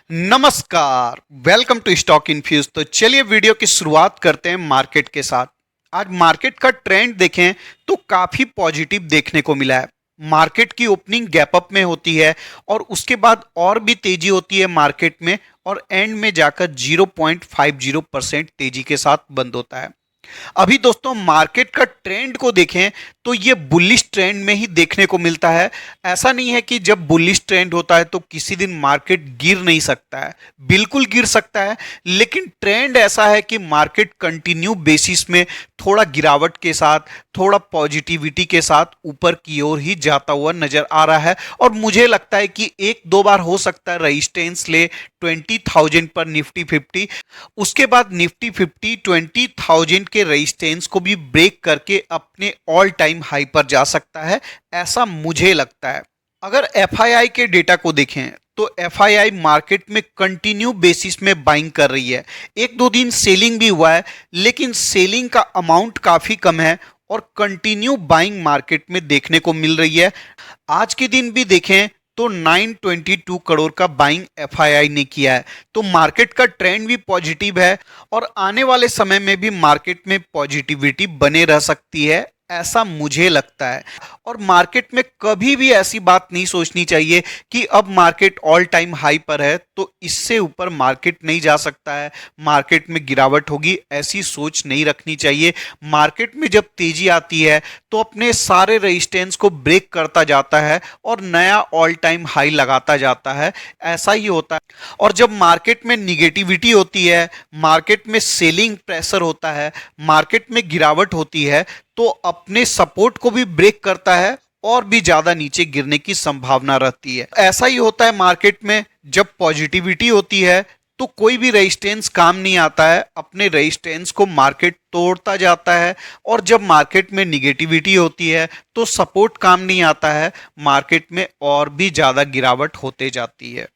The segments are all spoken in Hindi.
नमस्कार, वेलकम टू स्टॉक इन्फ्यूज। तो चलिए वीडियो की शुरुआत करते हैं मार्केट के साथ। आज मार्केट का ट्रेंड देखें तो काफी पॉजिटिव देखने को मिला है। मार्केट की ओपनिंग गैप अप में होती है और उसके बाद और भी तेजी होती है मार्केट में और एंड में जाकर 0.50% तेजी के साथ बंद होता है। अभी दोस्तों मार्केट का ट्रेंड को देखें तो ये बुलिश ट्रेंड में ही देखने को मिलता है। ऐसा नहीं है कि जब बुलिश ट्रेंड होता है तो किसी दिन मार्केट गिर नहीं सकता है, बिल्कुल गिर सकता है, लेकिन ट्रेंड ऐसा है कि मार्केट कंटिन्यू बेसिस में थोड़ा गिरावट के साथ, थोड़ा पॉजिटिविटी के साथ ऊपर की ओर ही जाता हुआ नजर आ रहा है। और मुझे लगता है कि एक दो बार हो सकता है रेजिस्टेंस ले 20,000 पर निफ्टी 50, उसके बाद निफ्टी 50 20,000 के रेजिस्टेंस को भी ब्रेक करके अपने ऑल टाइम हाई पर जा सकता है, ऐसा मुझे लगता है। अगर एफआईआई के डेटा को देखें तो एफआईआई मार्केट में कंटिन्यू बेसिस में बाइंग कर रही है। एक दो दिन सेलिंग भी हुआ है, लेकिन सेलिंग का अमाउंट काफी कम है और कंटिन्यू बाइंग मार्केट में देखने को मिल रही है। आज के दिन भी देखें तो 922 करोड़ का बाइंग एफआईआई ने किया है। तो मार्केट का ट्रेंड भी पॉजिटिव है और आने वाले समय में भी मार्केट में पॉजिटिविटी बने रह सकती है, ऐसा मुझे लगता है। और मार्केट में कभी भी ऐसी बात नहीं सोचनी चाहिए कि अब मार्केट ऑल टाइम हाई पर है तो इससे ऊपर मार्केट नहीं जा सकता है, मार्केट में गिरावट होगी, ऐसी सोच नहीं रखनी चाहिए। मार्केट में जब तेजी आती है तो अपने सारे रेजिस्टेंस को ब्रेक करता जाता है और नया ऑल टाइम हाई लगाता जाता है, ऐसा ही होता है। और जब मार्केट में निगेटिविटी होती है, मार्केट में सेलिंग प्रेशर होता है, मार्केट में गिरावट होती है, तो अपने सपोर्ट को भी ब्रेक करता है और भी ज्यादा नीचे गिरने की संभावना रहती है। ऐसा ही होता है मार्केट में, जब पॉजिटिविटी होती है तो कोई भी रेजिस्टेंस काम नहीं आता है, अपने रेजिस्टेंस को मार्केट तोड़ता जाता है। और जब मार्केट में निगेटिविटी होती है तो सपोर्ट काम नहीं आता है, मार्केट में और भी ज्यादा गिरावट होते जाती है।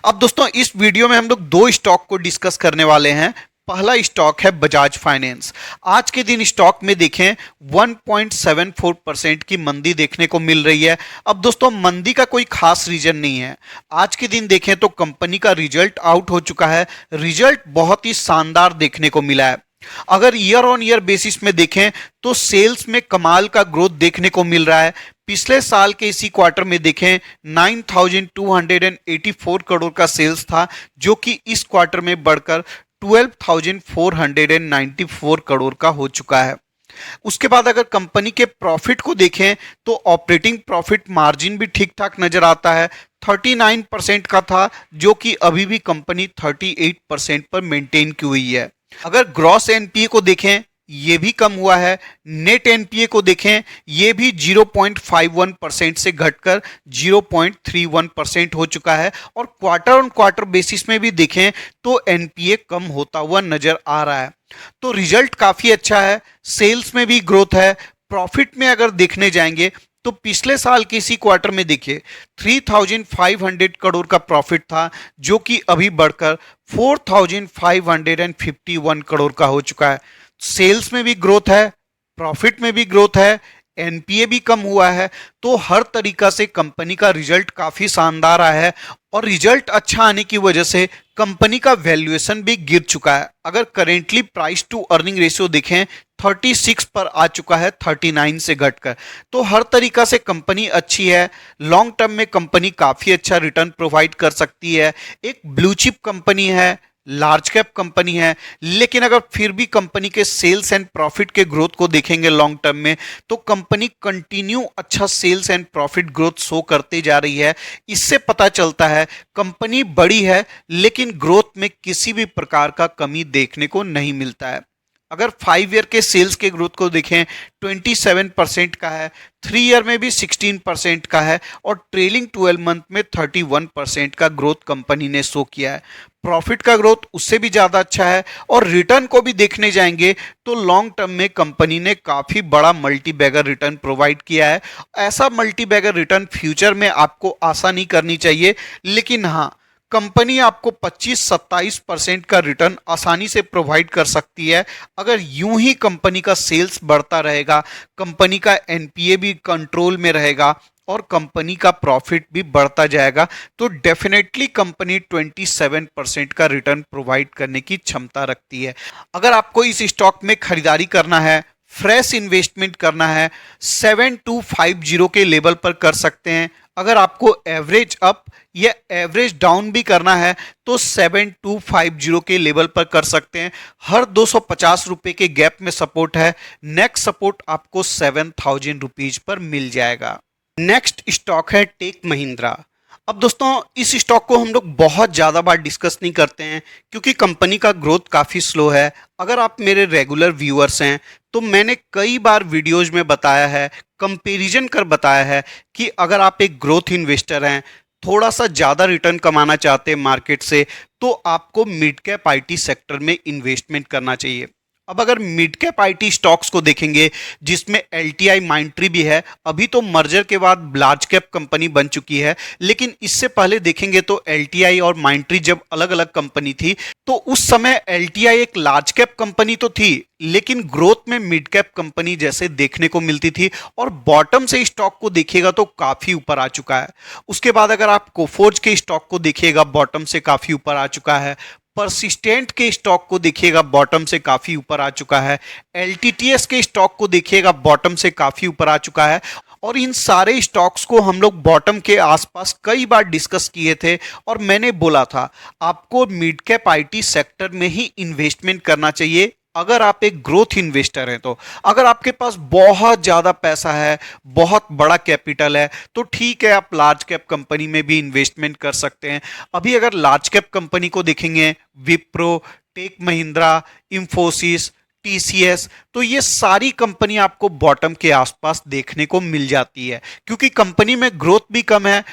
अब दोस्तों इस वीडियो में हम लोग दो स्टॉक को डिस्कस करने वाले हैं। पहला स्टॉक है बजाज फाइनेंस। आज के दिन स्टॉक में देखें 1.74% की मंदी देखने को मिल रही है। अब दोस्तों मंदी का कोई खास रीजन नहीं है। आज के दिन देखें तो कंपनी का रिजल्ट आउट हो चुका है, रिजल्ट बहुत ही शानदार देखने को मिला है। अगर ईयर ऑन ईयर बेसिस में देखें तो सेल्स में कमाल का ग्रोथ देखने को मिल रहा है। पिछले साल के इसी क्वार्टर में देखें 9,284 करोड़ का सेल्स था, जो कि इस क्वार्टर में बढ़कर 12,494 करोड़ का हो चुका है। उसके बाद अगर कंपनी के प्रॉफिट को देखें तो ऑपरेटिंग प्रॉफिट मार्जिन भी ठीक ठाक नजर आता है। 39% का था, जो कि अभी भी कंपनी 38% पर मेंटेन की हुई है। अगर ग्रॉस एनपीए को देखें ये भी कम हुआ है। नेट एनपीए को देखें ये भी 0.51% से घटकर 0.31% हो चुका है। और क्वार्टर ऑन क्वार्टर बेसिस में भी देखें तो एनपीए कम होता हुआ नजर आ रहा है। तो रिजल्ट काफी अच्छा है, सेल्स में भी ग्रोथ है। प्रॉफिट में अगर देखने जाएंगे तो पिछले साल के इसी क्वार्टर में देखिए 3,500 करोड़ का प्रॉफिट था, जो कि अभी बढ़कर 4,551 करोड़ का हो चुका है। सेल्स में भी ग्रोथ है, प्रॉफिट में भी ग्रोथ है, एनपीए भी कम हुआ है। तो हर तरीका से कंपनी का रिजल्ट काफी शानदार आया है और रिजल्ट अच्छा आने की वजह से कंपनी का वैल्यूएशन भी गिर चुका है। अगर currently price to earning ratio देखें 36 पर आ चुका है 39 से घटकर। तो हर तरीका से कंपनी अच्छी है। लॉन्ग टर्म में कंपनी काफी अच्छा रिटर्न प्रोवाइड कर सकती है। एक ब्लू चिप कंपनी है, लार्ज कैप कंपनी है, लेकिन अगर फिर भी कंपनी के सेल्स एंड प्रॉफिट के ग्रोथ को देखेंगे लॉन्ग टर्म में तो कंपनी कंटिन्यू अच्छा sales and profit growth show करते जा रही है। इससे पता चलता है कंपनी बड़ी है, लेकिन ग्रोथ में किसी भी प्रकार का कमी देखने को नहीं मिलता है। अगर 5 ईयर के सेल्स के ग्रोथ को देखें 27% का है, 3 ईयर में भी 16% का है और ट्रेलिंग 12 मंथ में 31% का ग्रोथ कंपनी ने शो किया है। प्रॉफिट का ग्रोथ उससे भी ज़्यादा अच्छा है। और रिटर्न को भी देखने जाएंगे तो लॉन्ग टर्म में कंपनी ने काफ़ी बड़ा मल्टी बैगर रिटर्न प्रोवाइड किया है। ऐसा मल्टी बैगर रिटर्न फ्यूचर में आपको आशा नहीं करनी चाहिए, लेकिन हाँ कंपनी आपको 25-27% का रिटर्न आसानी से प्रोवाइड कर सकती है अगर यूं ही कंपनी का सेल्स बढ़ता रहेगा, कंपनी का एनपीए भी कंट्रोल में रहेगा और कंपनी का प्रॉफिट भी बढ़ता जाएगा, तो डेफिनेटली कंपनी 27% का रिटर्न प्रोवाइड करने की क्षमता रखती है। अगर आपको इस स्टॉक में खरीदारी करना है, फ्रेश इन्वेस्टमेंट करना है, 7250 के लेवल पर कर सकते हैं। अगर आपको एवरेज अप या एवरेज डाउन भी करना है तो 7250 के लेवल पर कर सकते हैं। हर 250 रुपए के गैप में सपोर्ट है। नेक्स्ट सपोर्ट आपको 7000 रुपीज पर मिल जाएगा। नेक्स्ट स्टॉक है टेक महिंद्रा। अब दोस्तों इस स्टॉक को हम लोग बहुत ज़्यादा बार डिस्कस नहीं करते हैं क्योंकि कंपनी का ग्रोथ काफ़ी स्लो है। अगर आप मेरे रेगुलर व्यूअर्स हैं तो मैंने कई बार वीडियोज में बताया है, कंपैरिजन कर बताया है कि अगर आप एक ग्रोथ इन्वेस्टर हैं, थोड़ा सा ज़्यादा रिटर्न कमाना चाहते हैं मार्केट से, तो आपको मिड कैप आईटी सेक्टर में इन्वेस्टमेंट करना चाहिए। अब अगर मिड कैप आईटी स्टॉक्स को देखेंगे जिसमें एलटीआई माइंट्री भी है, अभी तो मर्जर के बाद लार्ज कैप कंपनी बन चुकी है, लेकिन इससे पहले देखेंगे तो एलटीआई और माइंट्री जब अलग अलग कंपनी थी तो उस समय एलटीआई एक लार्ज कैप कंपनी तो थी लेकिन ग्रोथ में मिड कैप कंपनी जैसे देखने को मिलती थी और बॉटम से स्टॉक को देखिएगा तो काफी ऊपर आ चुका है। उसके बाद अगर आप कोफोर्ज के स्टॉक को देखिएगा बॉटम से काफी ऊपर आ चुका है। परसिस्टेंट के स्टॉक को देखिएगा बॉटम से काफी ऊपर आ चुका है। एलटीटीएस के स्टॉक को देखिएगा बॉटम से काफी ऊपर आ चुका है। और इन सारे स्टॉक्स को हम लोग बॉटम के आसपास कई बार डिस्कस किए थे और मैंने बोला था आपको मिड कैप आईटी सेक्टर में ही इन्वेस्टमेंट करना चाहिए अगर आप एक ग्रोथ इन्वेस्टर हैं। तो अगर आपके पास बहुत ज़्यादा पैसा है, बहुत बड़ा कैपिटल है, तो ठीक है आप लार्ज कैप कंपनी में भी इन्वेस्टमेंट कर सकते हैं। अभी अगर लार्ज कैप कंपनी को देखेंगे, विप्रो, टेक महिंद्रा, इंफोसिस, टीसीएस, तो ये सारी कंपनी आपको बॉटम के आसपास देखने को मिल जाती है क्योंकि कंपनी में ग्रोथ भी कम है।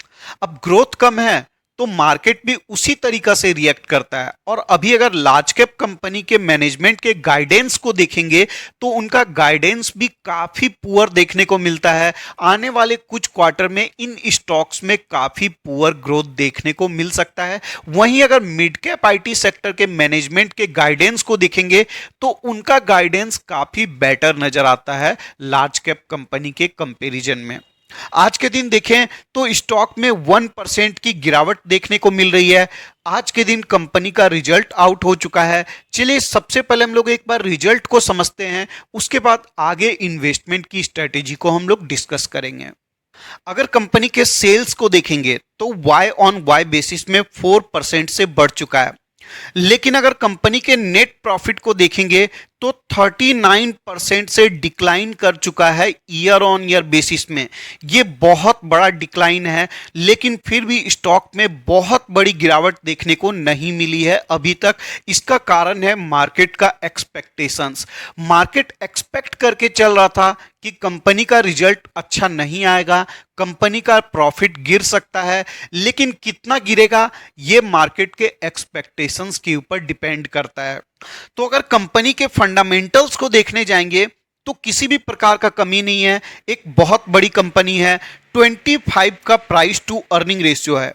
अब ग्रोथ कम है तो मार्केट भी उसी तरीका से रिएक्ट करता है। और अभी अगर लार्ज कैप कंपनी के मैनेजमेंट के गाइडेंस को देखेंगे तो उनका गाइडेंस भी काफी पुअर देखने को मिलता है। आने वाले कुछ क्वार्टर में इन स्टॉक्स में काफी पुअर ग्रोथ देखने को मिल सकता है। वहीं अगर मिड कैप आईटी सेक्टर के मैनेजमेंट के गाइडेंस को देखेंगे तो उनका गाइडेंस काफी बेटर नजर आता है लार्ज कैप कंपनी के कंपैरिजन में। आज के दिन देखें तो स्टॉक में 1% की गिरावट देखने को मिल रही है। आज के दिन कंपनी का रिजल्ट आउट हो चुका है। चलिए सबसे पहले हम लोग एक बार रिजल्ट को समझते हैं, उसके बाद आगे इन्वेस्टमेंट की स्ट्रेटेजी को हम लोग डिस्कस करेंगे। अगर कंपनी के सेल्स को देखेंगे तो वाई ऑन वाई बेसिस में 4% से बढ़ चुका है, लेकिन अगर कंपनी के नेट प्रॉफिट को देखेंगे तो 39% से डिक्लाइन कर चुका है ईयर ऑन ईयर बेसिस में। ये बहुत बड़ा डिक्लाइन है, लेकिन फिर भी स्टॉक में बहुत बड़ी गिरावट देखने को नहीं मिली है अभी तक। इसका कारण है मार्केट का एक्सपेक्टेशंस। मार्केट एक्सपेक्ट करके चल रहा था कि कंपनी का रिजल्ट अच्छा नहीं आएगा, कंपनी का प्रॉफिट गिर सकता है, लेकिन कितना गिरेगा ये मार्केट के एक्सपेक्टेशंस के ऊपर डिपेंड करता है। तो अगर कंपनी के फंडामेंटल्स को देखने जाएंगे तो किसी भी प्रकार का कमी नहीं है। एक बहुत बड़ी कंपनी है, 25 का प्राइस टू अर्निंग रेशियो है।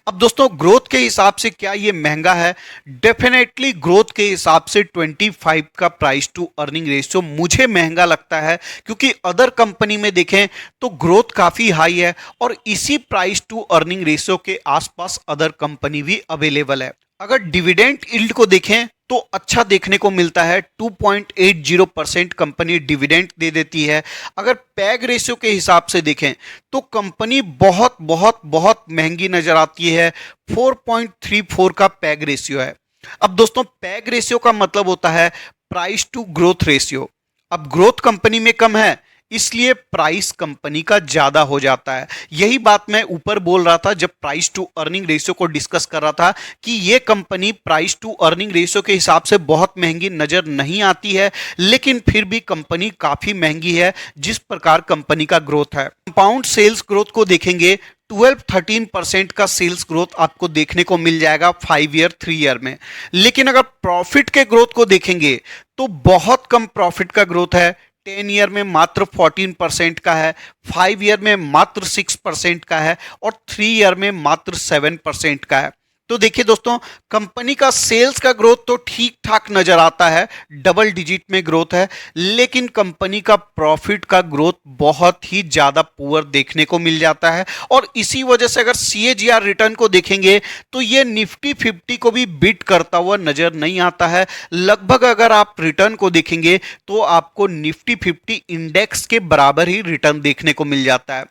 अब दोस्तों ग्रोथ के हिसाब से क्या ये महंगा है? डेफिनेटली ग्रोथ के हिसाब से 25 का प्राइस टू अर्निंग रेशियो मुझे महंगा लगता है, क्योंकि अदर कंपनी में देखें तो ग्रोथ काफी हाई है और इसी प्राइस टू अर्निंग रेशियो के आसपास अदर कंपनी भी अवेलेबल है। अगर डिविडेंड यील्ड को देखें तो अच्छा देखने को मिलता है, 2.80% कंपनी डिविडेंड दे देती है। अगर पैग रेशियो के हिसाब से देखें तो कंपनी बहुत बहुत बहुत महंगी नजर आती है, 4.34 का पैग रेशियो है। अब दोस्तों पैग रेशियो का मतलब होता है प्राइस टू ग्रोथ रेशियो। अब ग्रोथ कंपनी में कम है इसलिए प्राइस कंपनी का ज्यादा हो जाता है। यही बात मैं ऊपर बोल रहा था जब प्राइस टू अर्निंग रेशियो को डिस्कस कर रहा था कि ये company price to earning ratio के हिसाब से बहुत महंगी नजर नहीं आती है, लेकिन फिर भी कंपनी काफी महंगी है जिस प्रकार कंपनी का ग्रोथ है। कंपाउंड सेल्स ग्रोथ को देखेंगे 12-13% का सेल्स ग्रोथ आपको देखने को मिल जाएगा 5 ईयर 3 ईयर में। लेकिन अगर प्रॉफिट के ग्रोथ को देखेंगे तो बहुत कम प्रॉफिट का ग्रोथ है। 10 ईयर में मात्र 14% का है, 5 ईयर में मात्र 6% का है और 3 ईयर में मात्र 7% का है। तो देखिए दोस्तों, कंपनी का सेल्स का ग्रोथ तो ठीक ठाक नजर आता है, डबल डिजिट में ग्रोथ है, लेकिन कंपनी का प्रॉफिट का ग्रोथ बहुत ही ज्यादा पुअर देखने को मिल जाता है। और इसी वजह से अगर सीएजीआर रिटर्न को देखेंगे तो ये निफ्टी 50 को भी बीट करता हुआ नजर नहीं आता है। लगभग अगर आप रिटर्न को देखेंगे तो आपको निफ्टी 50 इंडेक्स के बराबर ही रिटर्न देखने को मिल जाता है।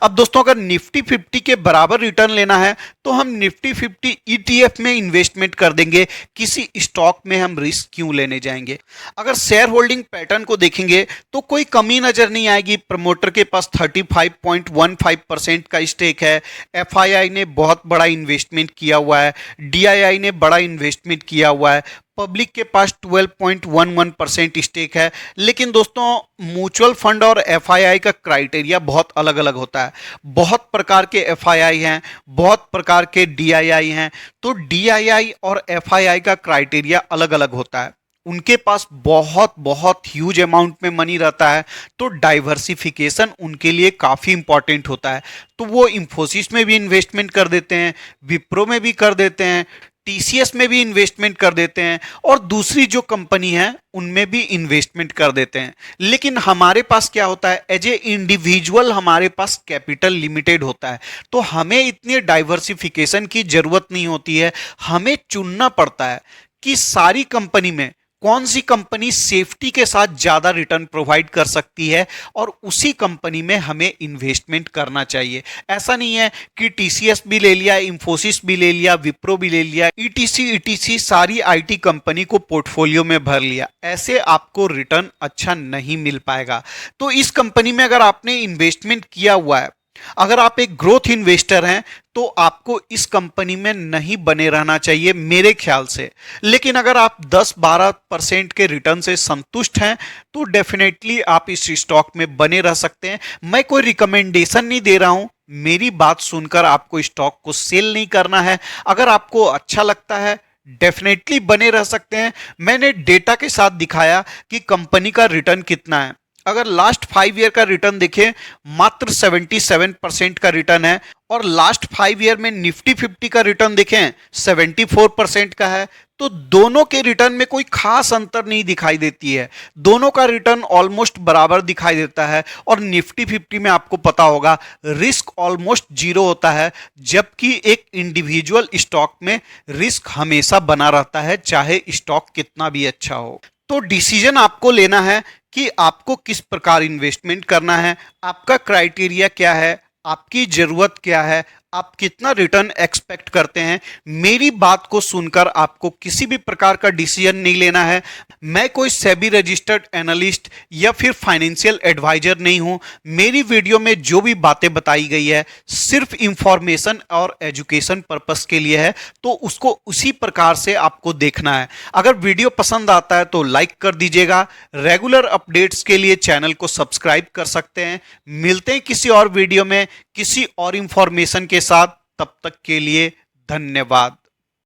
अब दोस्तों, अगर निफ्टी 50 के बराबर रिटर्न लेना है तो हम निफ्टी 50 ईटीएफ में इन्वेस्टमेंट कर देंगे, किसी स्टॉक में हम रिस्क क्यों लेने जाएंगे। अगर शेयर होल्डिंग पैटर्न को देखेंगे तो कोई कमी नजर नहीं आएगी। प्रमोटर के पास 35.15% का स्टेक है, एफआईआई ने बहुत बड़ा इन्वेस्टमेंट किया हुआ है, डीआईआई ने बड़ा इन्वेस्टमेंट किया हुआ है, पब्लिक के पास 12.11% स्टेक है। लेकिन दोस्तों, म्यूचुअल फंड और एफआईआई का क्राइटेरिया बहुत अलग अलग होता है। बहुत प्रकार के एफआईआई हैं, बहुत प्रकार के डीआईआई हैं। तो डीआईआई और एफआईआई का क्राइटेरिया अलग अलग होता है। उनके पास बहुत बहुत ह्यूज अमाउंट में मनी रहता है, तो डाइवर्सिफिकेशन उनके लिए काफ़ी इंपॉर्टेंट होता है। तो वो इंफोसिस में भी इन्वेस्टमेंट कर देते हैं, विप्रो में भी कर देते हैं, टीसीएस में भी इन्वेस्टमेंट कर देते हैं, और दूसरी जो कंपनी है उनमें भी इन्वेस्टमेंट कर देते हैं। लेकिन हमारे पास क्या होता है, एज ए इंडिविजुअल हमारे पास कैपिटल लिमिटेड होता है, तो हमें इतनी डाइवर्सिफिकेशन की जरूरत नहीं होती है। हमें चुनना पड़ता है कि सारी कंपनी में कौन सी कंपनी सेफ्टी के साथ ज्यादा रिटर्न प्रोवाइड कर सकती है, और उसी कंपनी में हमें इन्वेस्टमेंट करना चाहिए। ऐसा नहीं है कि टीसीएस भी ले लिया, इंफोसिस भी ले लिया, विप्रो भी ले लिया, ईटीसी सारी आईटी कंपनी को पोर्टफोलियो में भर लिया, ऐसे आपको रिटर्न अच्छा नहीं मिल पाएगा। तो इस कंपनी में अगर आपने इन्वेस्टमेंट किया हुआ है, अगर आप एक ग्रोथ इन्वेस्टर हैं, तो आपको इस कंपनी में नहीं बने रहना चाहिए मेरे ख्याल से। लेकिन अगर आप 10-12% के रिटर्न से संतुष्ट हैं तो डेफिनेटली आप इस स्टॉक में बने रह सकते हैं। मैं कोई रिकमेंडेशन नहीं दे रहा हूं, मेरी बात सुनकर आपको स्टॉक को सेल नहीं करना है। अगर आपको अच्छा लगता है, डेफिनेटली बने रह सकते हैं। मैंने डेटा के साथ दिखाया कि कंपनी का रिटर्न कितना है। अगर लास्ट 5 ईयर का रिटर्न देखें, मात्र 77% का रिटर्न है, और लास्ट 5 ईयर में निफ्टी 50 का रिटर्न देखें 74% का है। तो दोनों के रिटर्न में कोई खास अंतर नहीं दिखाई देती है, दोनों का रिटर्न ऑलमोस्ट बराबर दिखाई देता है। और निफ्टी 50 में आपको पता होगा रिस्क ऑलमोस्ट जीरो होता है, जबकि एक इंडिविजुअल स्टॉक में रिस्क हमेशा बना रहता है, चाहे स्टॉक कितना भी अच्छा हो। तो डिसीजन आपको लेना है कि आपको किस प्रकार इन्वेस्टमेंट करना है, आपका क्राइटेरिया क्या है, आपकी जरूरत क्या है, आप कितना रिटर्न एक्सपेक्ट करते हैं। मेरी बात को सुनकर आपको किसी भी प्रकार का डिसीजन नहीं लेना है। मैं कोई सेबी रजिस्टर्ड एनालिस्ट या फिर फाइनेंशियल एडवाइजर नहीं हूं। मेरी वीडियो में जो भी बातें बताई गई है सिर्फ इंफॉर्मेशन और एजुकेशन पर्पस के लिए है, तो उसको उसी प्रकार से आपको देखना है। अगर वीडियो पसंद आता है तो लाइक कर दीजिएगा। रेगुलर अपडेट्स के लिए चैनल को सब्सक्राइब कर सकते हैं। मिलते हैं किसी और वीडियो में किसी और इंफॉर्मेशन के साथ, तब तक के लिए धन्यवाद।